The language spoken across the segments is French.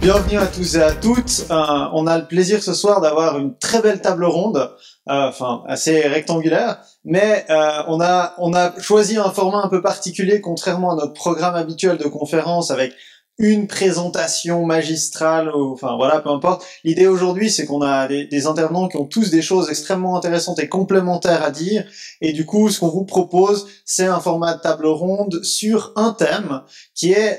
Bienvenue à tous et à toutes. On a le plaisir ce soir d'avoir une très belle table ronde, enfin assez rectangulaire, mais on a choisi un format un peu particulier, contrairement à notre programme habituel de conférence avec une présentation magistrale, ou, enfin voilà, peu importe. L'idée aujourd'hui, c'est qu'on a des intervenants qui ont tous des choses extrêmement intéressantes et complémentaires à dire, et du coup, ce qu'on vous propose, c'est un format de table ronde sur un thème, qui est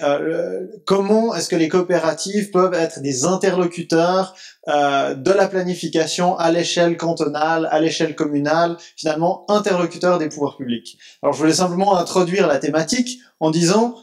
comment est-ce que les coopératives peuvent être des interlocuteurs de la planification à l'échelle cantonale, à l'échelle communale, finalement interlocuteurs des pouvoirs publics. Alors je voulais simplement introduire la thématique en disant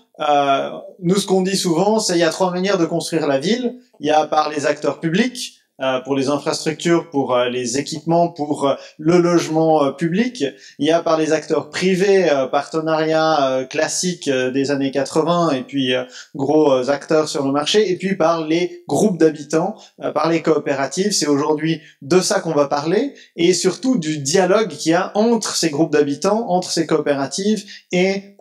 nous, ce qu'on dit souvent, c'est qu'il y a trois manières de construire la ville. Il y a par les acteurs publics, pour les infrastructures, pour les équipements, pour le logement public. Il y a par les acteurs privés, partenariat classique des années 80, et puis gros acteurs sur le marché. Et puis par les groupes d'habitants, par les coopératives. C'est aujourd'hui de ça qu'on va parler, et surtout du dialogue qu'il y a entre ces groupes d'habitants, entre ces coopératives et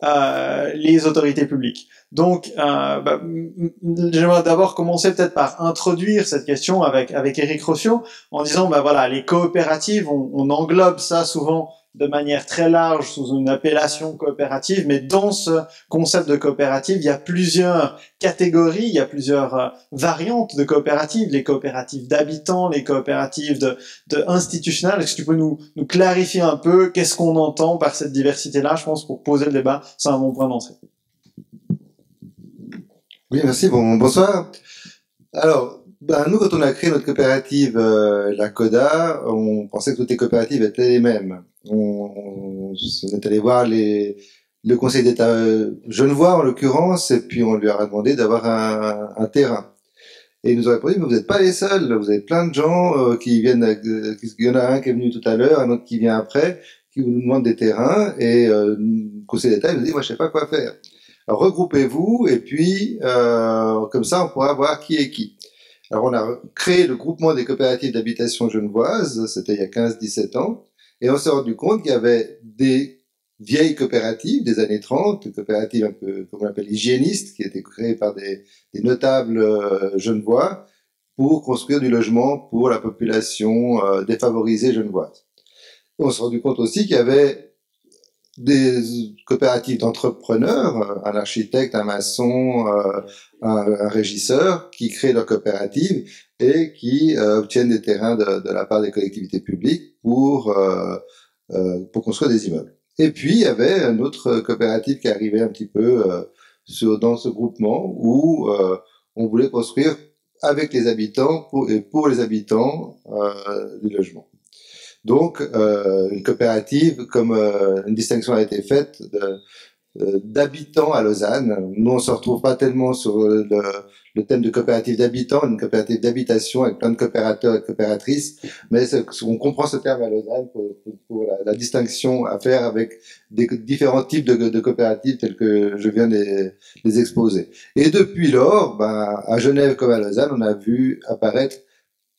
les autorités publiques. Donc, j'aimerais d'abord commencer peut-être par introduire cette question avec Éric Rossio, en disant, voilà, les coopératives, on englobe ça souvent de manière très large sous une appellation coopérative, mais dans ce concept de coopérative, il y a plusieurs catégories, il y a plusieurs variantes de coopératives, les coopératives d'habitants, les coopératives de institutionnelles. Est-ce que tu peux nous clarifier un peu qu'est-ce qu'on entend par cette diversité-là? Je pense pour poser le débat, c'est un bon point d'entrée. Oui, merci, bonsoir. Alors, nous, quand on a créé notre coopérative, la CODA, on pensait que toutes les coopératives étaient les mêmes. On est allé voir le Conseil d'État genevois, en l'occurrence, et puis on lui a demandé d'avoir un terrain. Et il nous a répondu, mais vous n'êtes pas les seuls, vous avez plein de gens qui viennent, il y en a un qui est venu tout à l'heure, un autre qui vient après, qui vous demandent des terrains, et le Conseil d'État, il nous dit, moi je sais pas quoi faire. Alors, regroupez-vous, et puis, comme ça, on pourra voir qui est qui. Alors, on a créé le groupement des coopératives d'habitation genevoises, c'était il y a 15-17 ans, et on s'est rendu compte qu'il y avait des vieilles coopératives des années 30, des coopératives un peu, comme on appelle, hygiénistes, qui étaient créées par des notables genevois pour construire du logement pour la population défavorisée genevoise. On s'est rendu compte aussi qu'il y avait des coopératives d'entrepreneurs, un architecte, un maçon, un régisseur qui créent leur coopérative et qui obtiennent des terrains de la part des collectivités publiques pour construire des immeubles. Et puis il y avait une autre coopérative qui arrivait un petit peu dans ce groupement où on voulait construire avec les habitants et pour les habitants des logements. Donc, une coopérative, comme une distinction a été faite d'habitants à Lausanne. Nous, on se retrouve pas tellement sur le thème de coopérative d'habitants, une coopérative d'habitation avec plein de coopérateurs et de coopératrices, mais on comprend ce terme à Lausanne pour la distinction à faire avec des différents types de coopératives telles que je viens de les exposer. Et depuis lors, à Genève comme à Lausanne, on a vu apparaître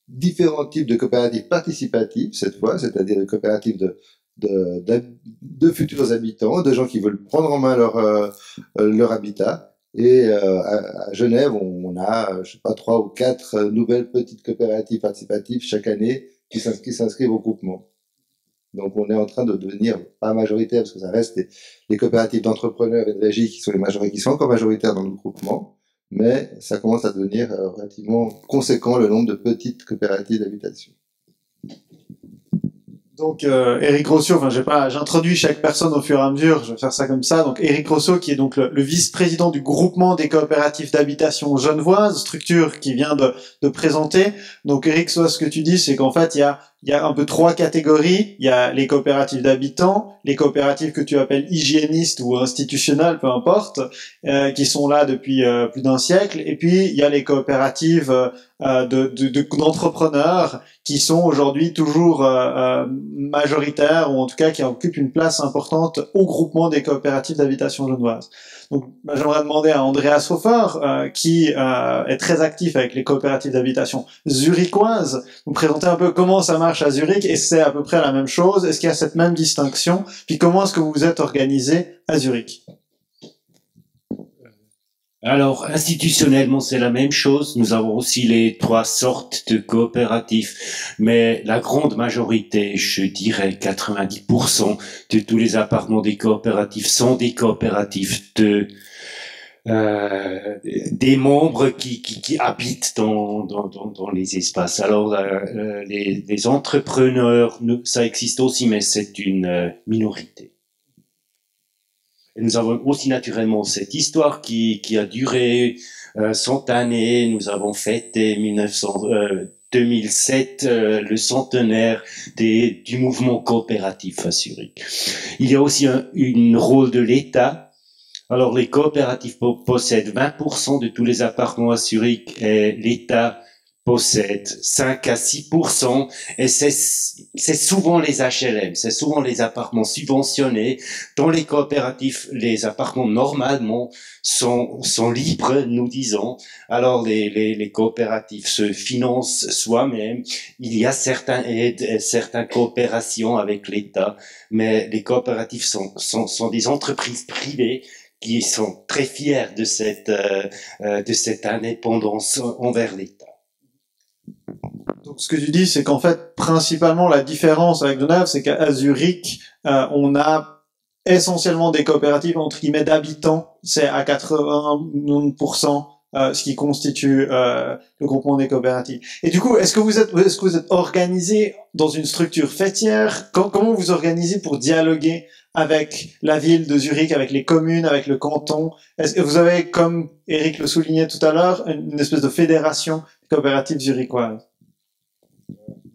différents types de coopératives participatives, cette fois, c'est-à-dire des coopératives de futurs habitants, de gens qui veulent prendre en main leur habitat. Et à Genève, on a, je sais pas, 3 ou 4 nouvelles petites coopératives participatives chaque année qui s'inscrivent au groupement. Donc on est en train de devenir, pas majoritaire, parce que ça reste les coopératives d'entrepreneurs et de régie qui sont encore majoritaires dans le groupement, mais ça commence à devenir relativement conséquent le nombre de petites coopératives d'habitation. Donc Éric Rossio, j'introduis chaque personne au fur et à mesure, je vais faire ça comme ça. Donc Éric Rossio, qui est donc le vice-président du groupement des coopératives d'habitation genevoises, structure qui vient de présenter. Donc Éric, soit ce que tu dis, c'est qu'en fait il y a un peu 3 catégories. Il y a les coopératives d'habitants, les coopératives que tu appelles hygiénistes ou institutionnelles, peu importe, qui sont là depuis plus d'un siècle. Et puis il y a les coopératives d'entrepreneurs qui sont aujourd'hui toujours majoritaires, ou en tout cas qui occupent une place importante au groupement des coopératives d'habitation genevoises. Donc j'aimerais demander à Andreas Hofer, qui est très actif avec les coopératives d'habitation zurichoises, vous présenter un peu comment ça marche à Zurich, et c'est à peu près la même chose, est-ce qu'il y a cette même distinction, puis comment est-ce que vous vous êtes organisé à Zurich? Alors, institutionnellement, c'est la même chose. Nous avons aussi les trois sortes de coopératifs, mais la grande majorité, je dirais 90% de tous les appartements des coopératifs sont des coopératifs des membres qui habitent dans les espaces. Alors, les entrepreneurs, ça existe aussi, mais c'est une minorité. Et nous avons aussi naturellement cette histoire qui a duré 100 années. Nous avons fêté 2007 le centenaire du mouvement coopératif à Zurich. Il y a aussi un rôle de l'État. Alors les coopératifs possèdent 20% de tous les appartements à Zurich et l'État possède 5 à 6%, et c'est souvent les HLM, c'est souvent les appartements subventionnés. Dans les coopératifs, les appartements normalement sont libres, nous disons. Alors les coopératifs se financent soi-même. Il y a certaines aides et certaines coopérations avec l'État, mais les coopératifs sont des entreprises privées qui sont très fiers de cette indépendance envers l'État. Donc, ce que tu dis, c'est qu'en fait, principalement, la différence avec Genève, c'est qu'à Zurich, on a essentiellement des coopératives, entre guillemets, d'habitants. C'est à 80% ce qui constitue le groupement des coopératives. Et du coup, est-ce que vous êtes organisé dans une structure fêtière? Comment vous organisez pour dialoguer avec la ville de Zurich, avec les communes, avec le canton? Est-ce que vous avez, comme Eric le soulignait tout à l'heure, une espèce de fédération coopérative zurichoise?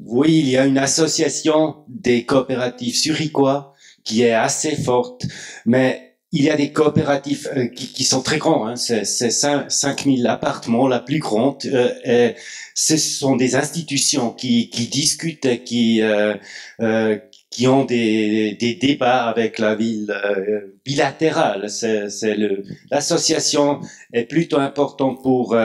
Oui, il y a une association des coopératifs zurichois qui est assez forte, mais il y a des coopératifs qui sont très grands, hein. C'est 5000 appartements, la plus grande. Et ce sont des institutions qui discutent, qui ont des débats avec la ville bilatérale. L'association est plutôt importante pour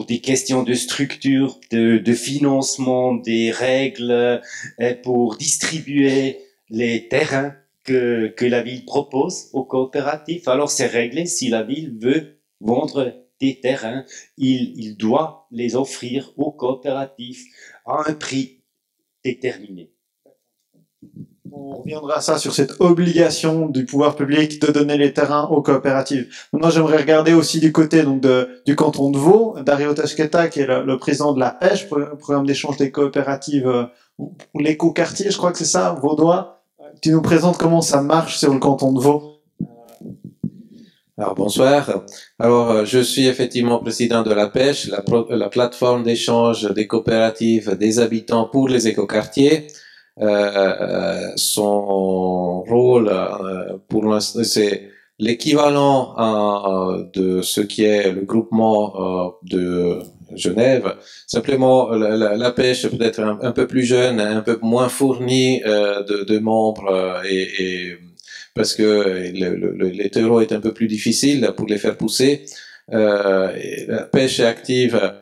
des questions de structure, de financement, des règles, et pour distribuer les terrains que la ville propose aux coopératifs. Alors c'est réglé, si la ville veut vendre des terrains, il doit les offrir aux coopératifs à un prix déterminé. On reviendra à ça, sur cette obligation du pouvoir public de donner les terrains aux coopératives. Maintenant, j'aimerais regarder aussi du côté donc du canton de Vaud, Dario Tasqueta, qui est le président de la pêche, programme d'échange des coopératives, ou l'éco-quartier, je crois que c'est ça, vaudois. Tu nous présentes comment ça marche sur le canton de Vaud? Alors bonsoir. Alors je suis effectivement président de la pêche, la plateforme d'échange des coopératives des habitants pour les écoquartiers. Son rôle pour l'instant c'est l'équivalent de ce qui est le groupement de Genève. Simplement la pêche peut être un peu plus jeune, un peu moins fournie de membres et parce que les terreaux est un peu plus difficile pour les faire pousser. La pêche est active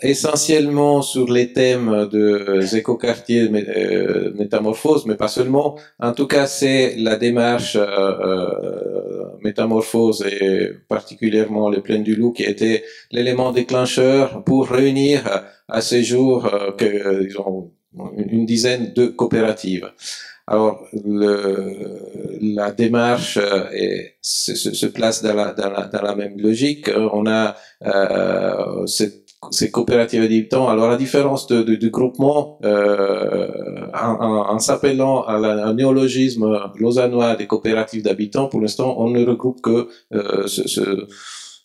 essentiellement sur les thèmes de écoquartiers, métamorphose, mais pas seulement. En tout cas, c'est la démarche métamorphose et particulièrement les Plaines du Loup qui était l'élément déclencheur pour réunir à ce jour disons, une dizaine de coopératives. Alors, la démarche se place dans la même logique. On a ces coopératives d'habitants. Alors, à la différence du groupement, en s'appelant à un néologisme lausannois des coopératives d'habitants, pour l'instant, on ne regroupe que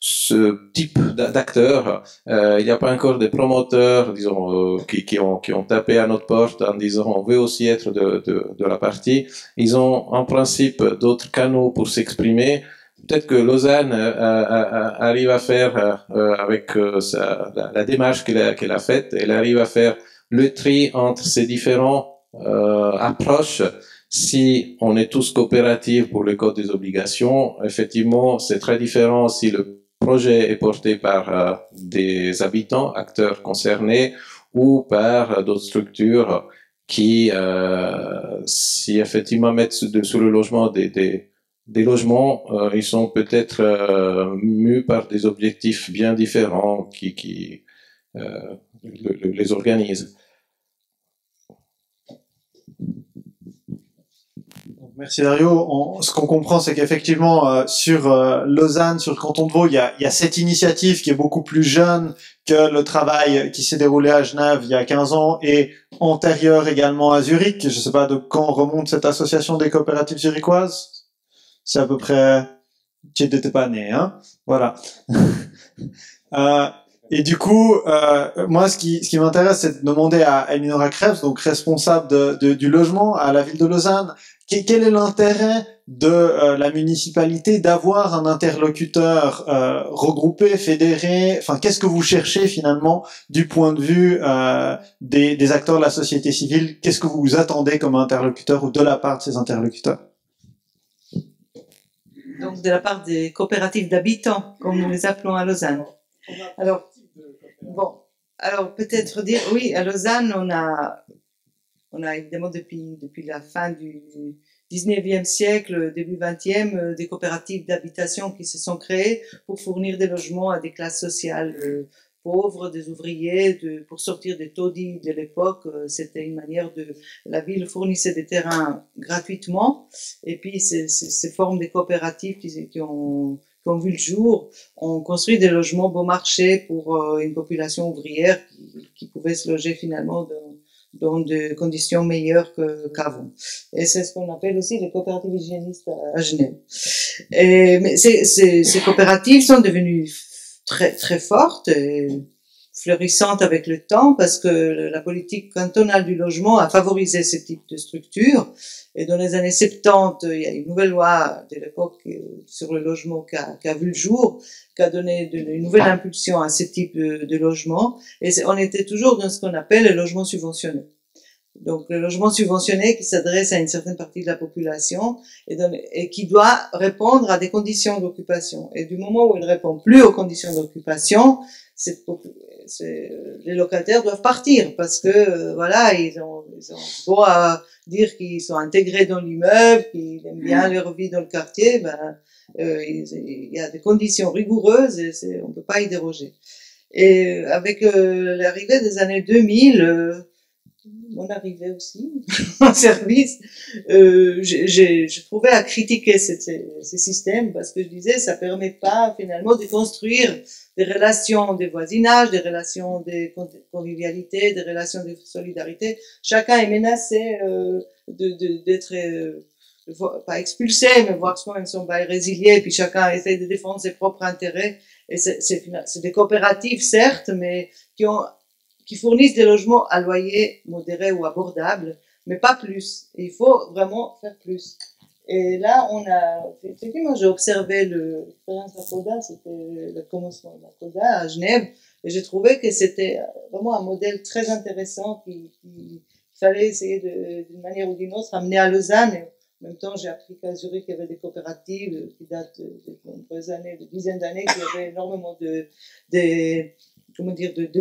ce type d'acteurs. Il n'y a pas encore des promoteurs, disons, qui ont tapé à notre porte en disant on veut aussi être de la partie. Ils ont en principe d'autres canaux pour s'exprimer. Peut-être que Lausanne arrive à faire avec la démarche qu'elle a faite, elle arrive à faire le tri entre ces différents approches. Si on est tous coopératifs pour le code des obligations, effectivement, c'est très différent si le projet est porté par des habitants, acteurs concernés, ou par d'autres structures qui, si effectivement mettent sur le logement des des logements, ils sont peut-être mus par des objectifs bien différents qui les organisent. Merci Dario. Ce qu'on comprend, c'est qu'effectivement, sur Lausanne, sur le canton de Vaud, il y a cette initiative qui est beaucoup plus jeune que le travail qui s'est déroulé à Genève il y a 15 ans et antérieur également à Zurich. Je ne sais pas de quand remonte cette association des coopératives zurichoises. C'est à peu près... Tu n'étais pas né, hein? Voilà. Et du coup, moi, ce qui m'intéresse, c'est de demander à Elinora Krebs, donc responsable du logement à la ville de Lausanne, quel est l'intérêt de la municipalité d'avoir un interlocuteur regroupé, fédéré. Enfin, qu'est-ce que vous cherchez finalement du point de vue des acteurs de la société civile? Qu'est-ce que vous attendez comme interlocuteur ou de la part de ces interlocuteurs? Donc, de la part des coopératives d'habitants, comme nous les appelons à Lausanne. Alors, bon, alors peut-être dire, oui, à Lausanne, on a évidemment depuis la fin du 19e siècle, début 20e, des coopératives d'habitation qui se sont créées pour fournir des logements à des classes sociales pauvres, des ouvriers, pour sortir des taudis de l'époque. C'était une manière la ville fournissait des terrains gratuitement, et puis ces formes de coopératives qui ont vu le jour, ont construit des logements bon marché pour une population ouvrière qui pouvait se loger finalement dans des conditions meilleures qu'avant. Et c'est ce qu'on appelle aussi les coopératives hygiénistes à Genève. Mais ces coopératives sont devenues très, très fortes et fleurissantes avec le temps parce que la politique cantonale du logement a favorisé ce type de structure. Et dans les années 70, il y a une nouvelle loi de l'époque sur le logement qui a vu le jour, qui a donné une nouvelle impulsion à ce type de logement. Et on était toujours dans ce qu'on appelle le logement subventionné. Donc, le logement subventionné qui s'adresse à une certaine partie de la population et qui doit répondre à des conditions d'occupation. Et du moment où il ne répond plus aux conditions d'occupation, les locataires doivent partir parce que, voilà, ils ont beau à dire qu'ils sont intégrés dans l'immeuble, qu'ils aiment bien leur vie dans le quartier, il y a des conditions rigoureuses et on ne peut pas y déroger. Et avec l'arrivée des années 2000, mon arrivée aussi en service, je trouvais à critiquer ces systèmes parce que je disais ça permet pas finalement de construire des relations de voisinage, des relations de convivialité, des relations de solidarité. Chacun est menacé d'être pas expulsé, mais voire soi-même son bail résilié, puis chacun essaie de défendre ses propres intérêts. Et c'est des coopératives certes, mais qui fournissent des logements à loyer modéré ou abordable, mais pas plus. Et il faut vraiment faire plus. Et là, effectivement, j'ai observé l'expérience de la CODA, c'était le commencement de la CODA à Genève, et j'ai trouvé que c'était vraiment un modèle très intéressant qu'il fallait essayer d'une manière ou d'une autre amener à Lausanne. Et en même temps, j'ai appris qu'à Zurich, il y avait des coopératives qui datent de nombreuses années, de dizaines d'années, qui avaient énormément de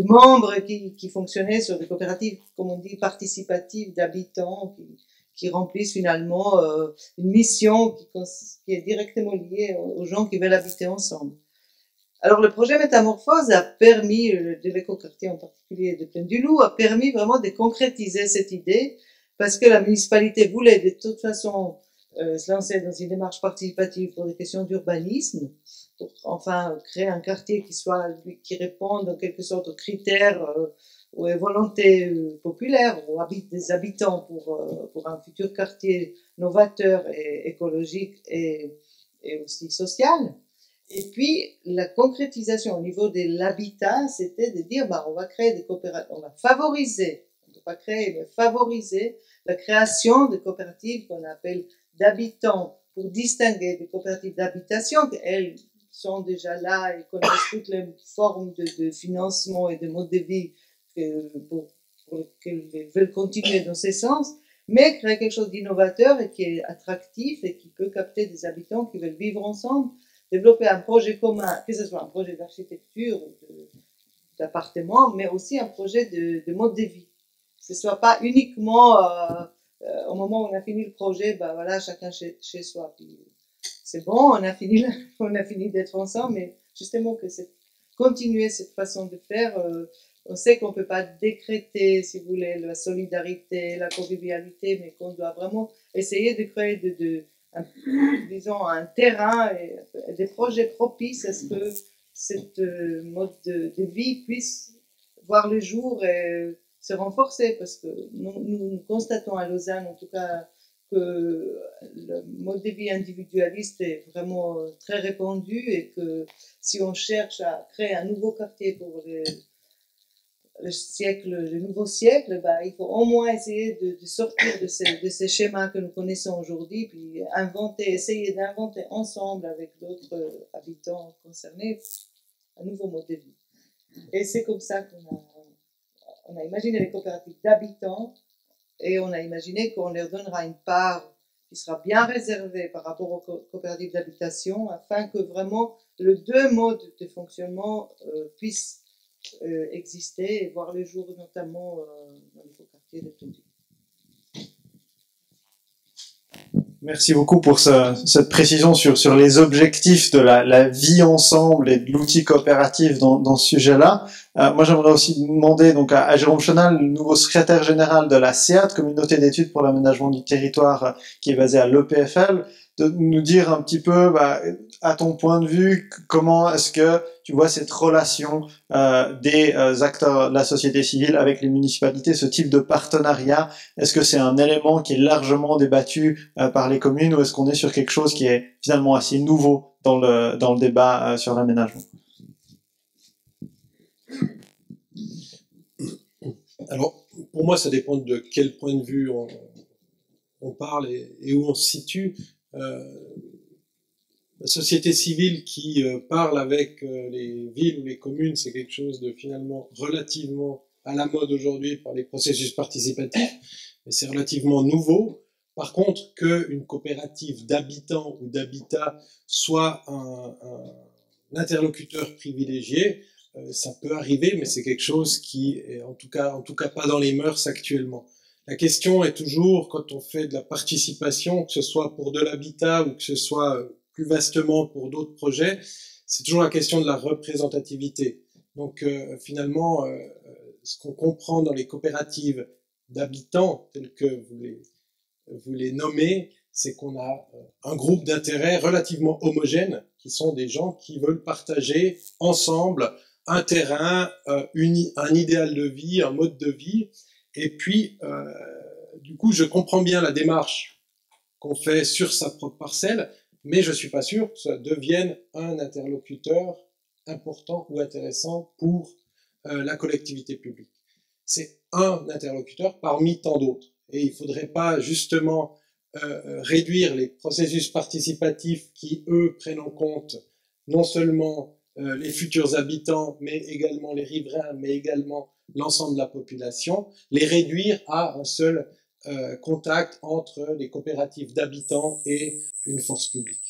membres qui fonctionnaient sur des coopératives, comme on dit, participatives d'habitants qui remplissent finalement une mission qui est directement liée aux gens qui veulent habiter ensemble. Alors le projet Métamorphose a permis, de l'écoquartier en particulier de Plaine du Loup, a permis vraiment de concrétiser cette idée parce que la municipalité voulait de toute façon se lancer dans une démarche participative pour des questions d'urbanisme, pour enfin créer un quartier qui réponde en quelque sorte aux critères ou aux volontés populaires ou des habitants pour un futur quartier novateur et écologique et aussi social. Et puis la concrétisation au niveau de l'habitat, c'était de dire on va créer des coopératives, on va favoriser, on ne peut pas créer, mais favoriser la création de coopératives qu'on appelle d'habitants pour distinguer des coopératives d'habitation qu'elles sont déjà là et connaissent toutes les formes de financement et de mode de vie pour lesquelles elles veulent continuer dans ce sens, mais créer quelque chose d'innovateur et qui est attractif et qui peut capter des habitants qui veulent vivre ensemble, développer un projet commun, que ce soit un projet d'architecture ou d'appartement, mais aussi un projet de mode de vie. Que ce soit pas uniquement au moment où on a fini le projet, voilà, chacun chez soi. Puis c'est bon, on a fini d'être ensemble, mais justement que c'est continuer cette façon de faire. On sait qu'on ne peut pas décréter, si vous voulez, la solidarité, la convivialité, mais qu'on doit vraiment essayer de créer disons, un terrain et des projets propices à ce que cette mode de vie puisse voir le jour et se renforcer, parce que nous constatons à Lausanne, en tout cas, que le mode de vie individualiste est vraiment très répandu et que si on cherche à créer un nouveau quartier pour le nouveau siècle, bah, il faut au moins essayer de sortir de ces schémas que nous connaissons aujourd'hui, puis essayer d'inventer ensemble avec d'autres habitants concernés un nouveau mode de vie. Et c'est comme ça qu'on a imaginé les coopératives d'habitants, et on a imaginé qu'on leur donnera une part qui sera bien réservée par rapport aux coopératives d'habitation, afin que vraiment les deux modes de fonctionnement puissent exister et voir le jour, notamment dans les nouveaux quartiers de Tondu. Merci beaucoup pour cette précision sur les objectifs de la vie ensemble et de l'outil coopératif dans ce sujet-là. Moi, j'aimerais aussi demander donc à Jérôme Chenal, le nouveau secrétaire général de la CEAT, Communauté d'études pour l'aménagement du territoire, qui est basée à l'EPFL, de nous dire un petit peu, à ton point de vue, comment est-ce que tu vois cette relation des acteurs de la société civile avec les municipalités, ce type de partenariat. Est-ce que c'est un élément qui est largement débattu par les communes, ou est-ce qu'on est sur quelque chose qui est finalement assez nouveau dans le débat sur l'aménagement? Alors, pour moi, ça dépend de quel point de vue on parle et où on se situe. La société civile qui parle avec les villes ou les communes, c'est quelque chose de finalement relativement à la mode aujourd'hui par les processus participatifs, mais c'est relativement nouveau. Par contre, qu'une coopérative d'habitants ou d'habitat soit un interlocuteur privilégié, ça peut arriver, mais c'est quelque chose qui est en tout cas pas dans les mœurs actuellement. La question est toujours, quand on fait de la participation, que ce soit pour de l'habitat ou que ce soit plus vastement pour d'autres projets, c'est toujours la question de la représentativité. Donc finalement, ce qu'on comprend dans les coopératives d'habitants, telles que vous les nommez, c'est qu'on a un groupe d'intérêts relativement homogène, qui sont des gens qui veulent partager ensemble un terrain, un idéal de vie, un mode de vie. Et puis, du coup, je comprends bien la démarche qu'on fait sur sa propre parcelle, mais je suis pas sûr que ça devienne un interlocuteur important ou intéressant pour la collectivité publique. C'est un interlocuteur parmi tant d'autres. Et il faudrait pas justement réduire les processus participatifs qui, eux, prennent en compte non seulement les futurs habitants, mais également les riverains, mais également l'ensemble de la population, les réduire à un seul contact entre les coopératives d'habitants et une force publique.